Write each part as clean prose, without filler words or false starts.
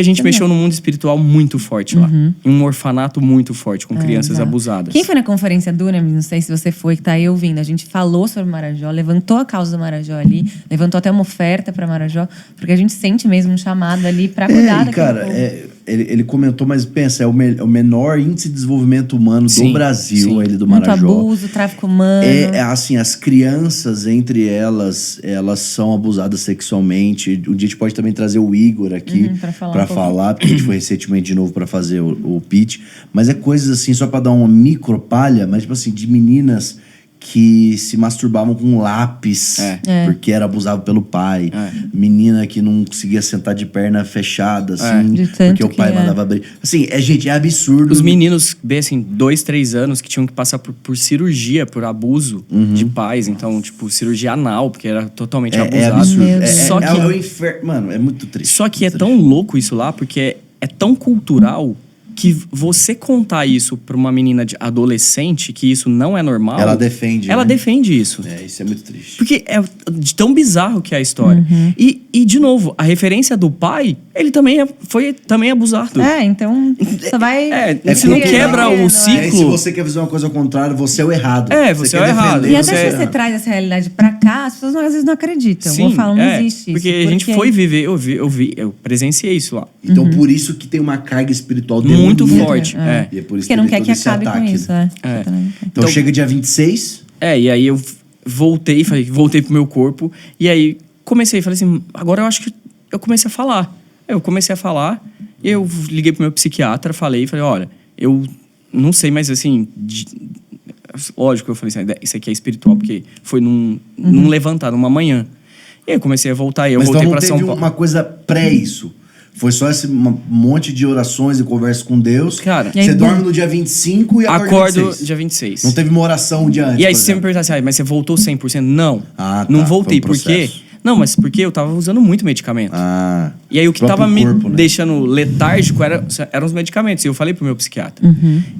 A gente mexeu num mundo espiritual muito forte lá. Em um orfanato muito forte, com crianças exato. abusadas. Quem foi na conferência do Dunamis, não sei se você foi, que tá aí ouvindo, a gente falou sobre Marajó, levantou a causa do Marajó ali, levantou até uma oferta pra Marajó, porque a gente sente mesmo um chamado ali pra cuidar daquele cara, povo. Ele comentou, mas pensa, é o menor índice de desenvolvimento humano do Brasil, sim. ele do Muito Marajó. abuso, tráfico humano. Assim, as crianças, entre elas são abusadas sexualmente. Um dia a gente pode também trazer o Igor aqui pra falar, porque a gente foi recentemente de novo pra fazer o pitch. Mas é coisas assim, só pra dar uma micro palha, mas tipo assim, de meninas que se masturbavam com lápis porque era abusado pelo pai. Menina que não conseguia sentar de perna fechada, assim, porque o pai mandava abrir. Assim, gente, é absurdo. Os meninos, bem assim, 2, 3 anos, que tinham que passar por cirurgia, por abuso de pais. Então, tipo, cirurgia anal, porque era totalmente abusado. É absurdo. Só que é o inferno. Mano, é muito triste. Só que é tão louco isso lá, porque é tão cultural que você contar isso pra uma menina adolescente, que isso não é normal... Ela defende, Ela defende isso. Isso é muito triste. Porque é de tão bizarro que é a história. E, de novo, a referência do pai, ele também foi abusado. Então só vai... se não quebra o ciclo... E se você quer fazer uma coisa ao contrário, você é o errado. Você é o errado. E até se você traz essa realidade pra cá, as pessoas às vezes não acreditam. Sim, Ou falam, não existe porque isso. A gente foi viver, eu presenciei isso lá. Então, por isso que tem uma carga espiritual muito forte. E é por isso porque não quer que acabe com isso. Então chega dia 26. E aí eu voltei pro meu corpo. E aí falei assim, agora eu acho que eu comecei a falar. Eu comecei a falar, e eu liguei pro meu psiquiatra, falei, olha, eu não sei, mas assim... Lógico, eu falei assim, isso aqui é espiritual, porque foi num levantar, numa manhã. E aí eu comecei a voltar, e eu voltei pra São Paulo. Mas uma coisa pré-isso? Foi só esse monte de orações e conversas com Deus? Cara... Você dorme no dia 25 e acordo dia 26. Não teve uma oração um dia antes, E aí você me perguntasse, mas você voltou 100%? Não. Não voltei, por quê? Não, mas porque eu tava usando muito medicamento. E aí o que tava me deixando letárgico eram os medicamentos. E eu falei pro meu psiquiatra.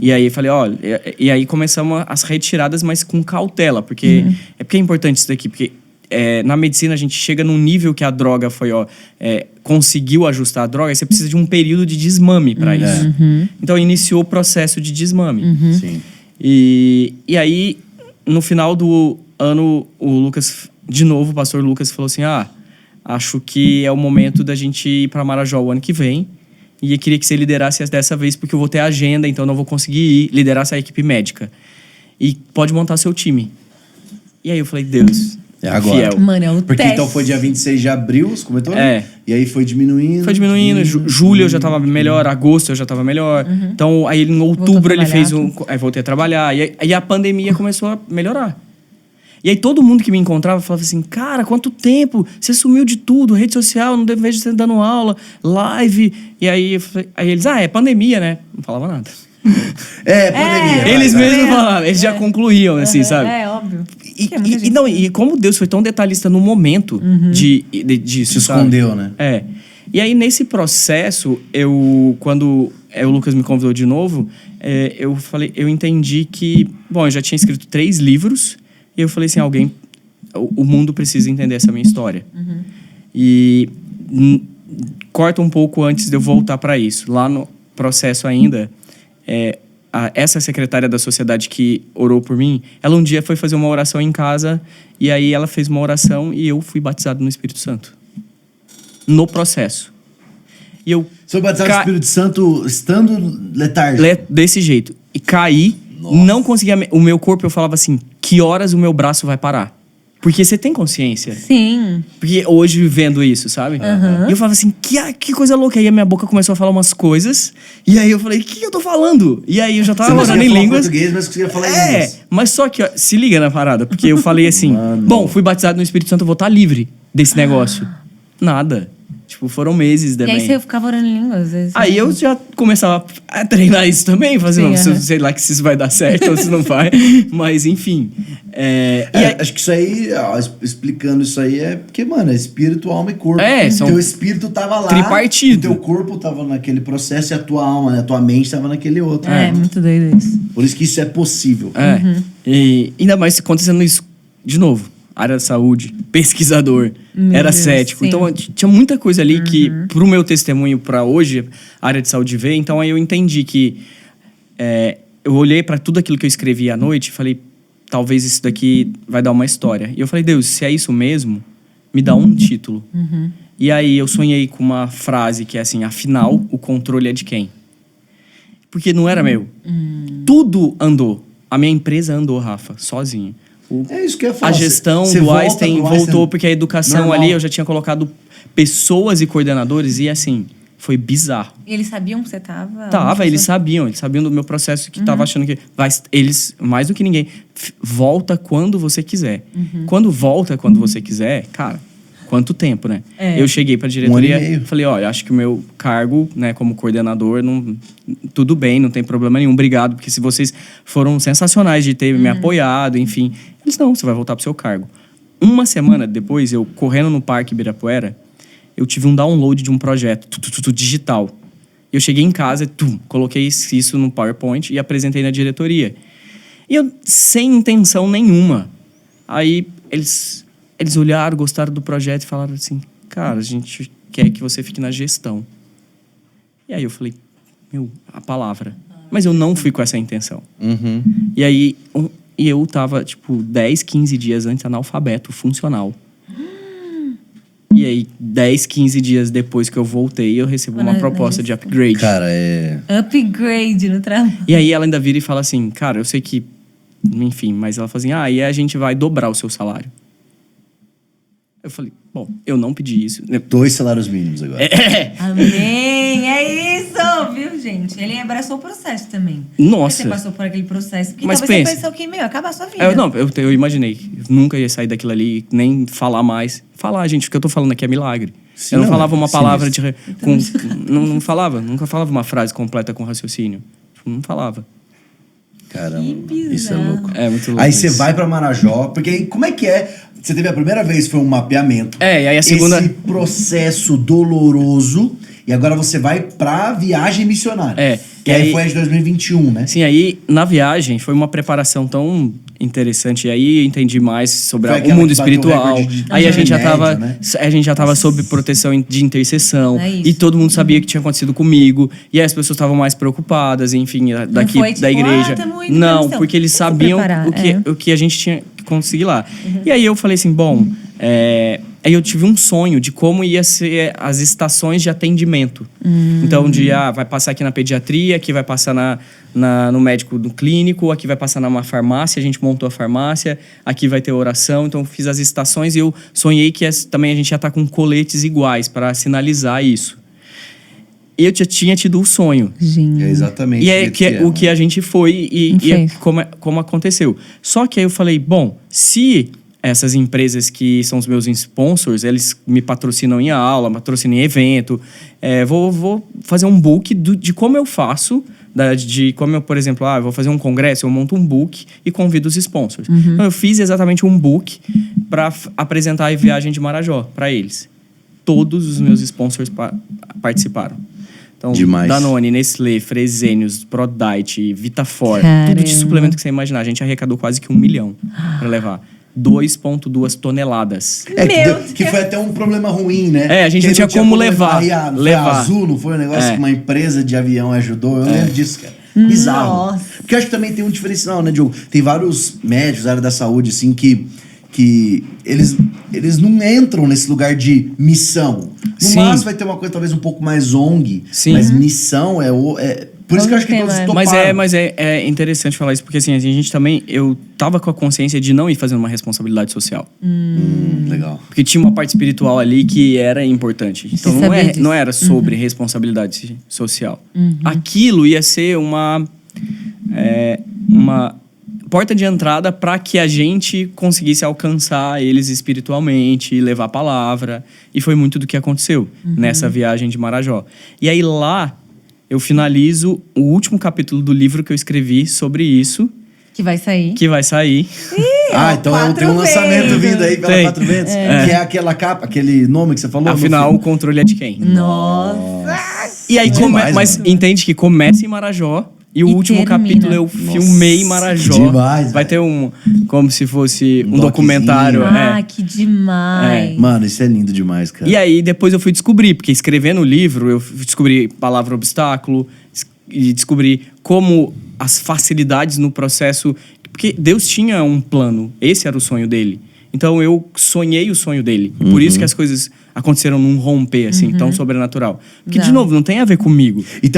E aí falei, olha... E aí começamos as retiradas, mas com cautela. Porque é importante isso daqui, porque... na medicina a gente chega num nível que a droga foi, conseguiu ajustar a droga, e você precisa de um período de desmame para isso. Então iniciou o processo de desmame. Sim. E aí, no final do ano, o Lucas, de novo, o pastor Lucas falou assim, acho que é o momento da gente ir para Marajó o ano que vem, e eu queria que você liderasse dessa vez, porque eu vou ter agenda, então não vou conseguir liderar essa equipe médica. E pode montar seu time. E aí eu falei, Deus... É agora. Fiel. Mano, é o Porque teste. então foi dia 26 de abril, você comentou? E aí foi diminuindo. Foi diminuindo. Julho eu já tava melhor, agosto eu já tava melhor. Então, aí em outubro ele fez aí voltei a trabalhar. E aí a pandemia começou a melhorar. E aí todo mundo que me encontrava falava assim, cara, quanto tempo? Você sumiu de tudo, rede social, não vejo você dando aula, live. E aí eles, é pandemia, né? Não falava nada. Pandemia. Eles mesmos falavam, eles já concluíam, assim, sabe? Óbvio. E como Deus foi tão detalhista no momento disso, se escondeu, né? E aí, nesse processo, quando o Lucas me convidou de novo, eu entendi que... Bom, eu já tinha escrito 3 livros, e eu falei assim, o mundo precisa entender essa minha história. E corta um pouco antes de eu voltar para isso. Lá no processo ainda... essa secretária da sociedade que orou por mim, ela um dia foi fazer uma oração em casa, e aí ela fez uma oração e eu fui batizado no Espírito Santo. No processo. E eu... Você foi batizado no Espírito Santo estando letárgico? Desse jeito. E caí, não conseguia... O meu corpo, eu falava assim, que horas o meu braço vai parar? Porque você tem consciência. Sim. Porque hoje, vendo isso, sabe? E eu falava assim, que coisa louca. Aí a minha boca começou a falar umas coisas. E aí eu falei, o que eu tô falando? E aí eu já tava orando em línguas. Português, mas conseguia falar inglês. Mas só que, ó, se liga na parada. Porque eu falei assim, bom, fui batizado no Espírito Santo, eu vou estar livre desse negócio. Nada. Tipo, foram meses também. E aí você ficava orando em línguas, às vezes. Aí eu já começava a treinar isso também, fazer, sei lá que se isso vai dar certo ou se não vai. Mas, enfim. Acho que isso aí, explicando isso aí, é porque, mano, é espírito, alma e corpo. Teu espírito tava lá. Tripartido. O teu corpo tava naquele processo e a tua alma, né? A tua mente tava naquele outro. Muito doido isso. Por isso que isso é possível. E ainda mais acontecendo isso de novo. área da saúde, pesquisador, era cético. sim. Então, tinha muita coisa ali que, pro meu testemunho pra hoje, a área de saúde vê. Então, aí eu entendi que... eu olhei pra tudo aquilo que eu escrevi à noite e falei, talvez isso daqui vai dar uma história. E eu falei, Deus, se é isso mesmo, me dá um título. E aí eu sonhei com uma frase que é assim, afinal, o controle é de quem? Porque não era meu. Tudo andou. A minha empresa andou, Rafa, sozinha. É isso que eu ia falar. A gestão Você do volta Einstein pro voltou porque a educação normal. ali, eu já tinha colocado pessoas e coordenadores e assim, foi bizarro. E eles sabiam que você tava? Tava, eles sabiam do meu processo que tava achando que... Eles, mais do que ninguém, volta quando você quiser. Quando volta quando você quiser, cara, quanto tempo, né? Eu cheguei pra diretoria, falei, olha, acho que o meu cargo, né, como coordenador, tudo bem, não tem problema nenhum, obrigado, porque se vocês foram sensacionais de ter me apoiado, enfim. Eles, não, você vai voltar pro seu cargo. Uma semana depois, eu correndo no Parque Ibirapuera, eu tive um download de um projeto digital. Eu cheguei em casa, coloquei isso no PowerPoint e apresentei na diretoria. E eu, sem intenção nenhuma. Aí eles olharam, gostaram do projeto e falaram assim, cara, a gente quer que você fique na gestão. E aí eu falei, a palavra. Mas eu não fui com essa intenção. E aí eu tava, 10, 15 dias antes analfabeto, funcional. E aí, 10, 15 dias depois que eu voltei, eu recebo uma proposta de upgrade. Cara, Upgrade no trabalho. E aí ela ainda vira e fala assim, cara, eu sei que... Enfim, mas ela fala assim, e a gente vai dobrar o seu salário. Eu falei, bom, eu não pedi isso. 2 salários mínimos agora. Amém! É isso, viu, gente? Ele abraçou o processo também. Nossa. Você passou por aquele processo. Porque Mas talvez pensa, você pensou que, acaba a sua vida. Eu imaginei. Eu nunca ia sair daquilo ali, nem falar mais. Falar, gente, o que eu tô falando aqui é milagre. Sim, eu não falava uma palavra não falava, nunca falava uma frase completa com raciocínio. Não falava. Caramba, isso é louco. É muito louco. Aí você vai pra Marajó, porque aí como é que é? Você teve a primeira vez, foi um mapeamento. E aí a segunda... Esse processo doloroso, e agora você vai pra viagem missionária. Que aí foi a de 2021, né? Sim, aí na viagem foi uma preparação tão interessante. E aí eu entendi mais sobre o mundo espiritual. Aí a gente já tava sob proteção de intercessão. E todo mundo sabia o que tinha acontecido comigo. E aí as pessoas estavam mais preocupadas, enfim, daqui da igreja. Não, porque eles sabiam o que a gente tinha que conseguir lá. E aí eu falei assim, bom... Aí eu tive um sonho de como ia ser as estações de atendimento. Então, vai passar aqui na pediatria, aqui vai passar no médico do clínico, aqui vai passar numa farmácia, a gente montou a farmácia, aqui vai ter oração. Então, eu fiz as estações e eu sonhei que também a gente ia estar com coletes iguais para sinalizar isso. Eu já tinha tido o sonho. É exatamente. E é o que a gente foi e como aconteceu. Só que aí eu falei, bom, se... essas empresas que são os meus sponsors, eles me patrocinam em aula, patrocinam em evento. Vou fazer um book de como eu faço, de como eu, por exemplo, eu vou fazer um congresso, eu monto um book e convido os sponsors. Então, eu fiz exatamente um book para apresentar a viagem de Marajó para eles. Todos os meus sponsors participaram. Então, demais. Danone, Nestlé, Fresenius, Prodite, Vitafor, tudo de suplemento que você imaginar. A gente arrecadou quase que 1 milhão para levar. 2,2 toneladas. Que foi até um problema ruim, né? A gente não tinha como levar. Foi a Azul, não foi um negócio que uma empresa de avião ajudou? Eu lembro disso, cara. Bizarro. Nossa. Porque eu acho que também tem um diferencial, né, Diogo? Tem vários médicos da área da saúde, assim, que eles não entram nesse lugar de missão. No máximo vai ter uma coisa talvez um pouco mais ONG, mas missão por isso que eu acho que todos toparam. Mas é interessante falar isso, porque assim, a gente também... Eu tava com a consciência de não ir fazendo uma responsabilidade social. Legal. Porque tinha uma parte espiritual ali que era importante. Então não era sobre responsabilidade social. Aquilo ia ser uma porta de entrada para que a gente conseguisse alcançar eles espiritualmente e levar a palavra. E foi muito do que aconteceu nessa viagem de Marajó. E aí lá... eu finalizo o último capítulo do livro que eu escrevi sobre isso. Que vai sair. Então tem um lançamento vindo aí pela 4 Ventos. Que é aquela capa, aquele nome que você falou. Afinal, o controle é de quem? Nossa! E aí, mas entende que começa em Marajó E o último capítulo eu filmei Marajó. Demais, vai ter como se fosse um documentário. Que demais. Mano, isso é lindo demais, cara. E aí depois eu fui descobrir, porque escrevendo o livro, eu descobri palavra obstáculo, e descobri como as facilidades no processo. Porque Deus tinha um plano, esse era o sonho dele. Então eu sonhei o sonho dele. Por isso que as coisas aconteceram num romper, assim, tão sobrenatural. Porque, de novo, não tem a ver comigo.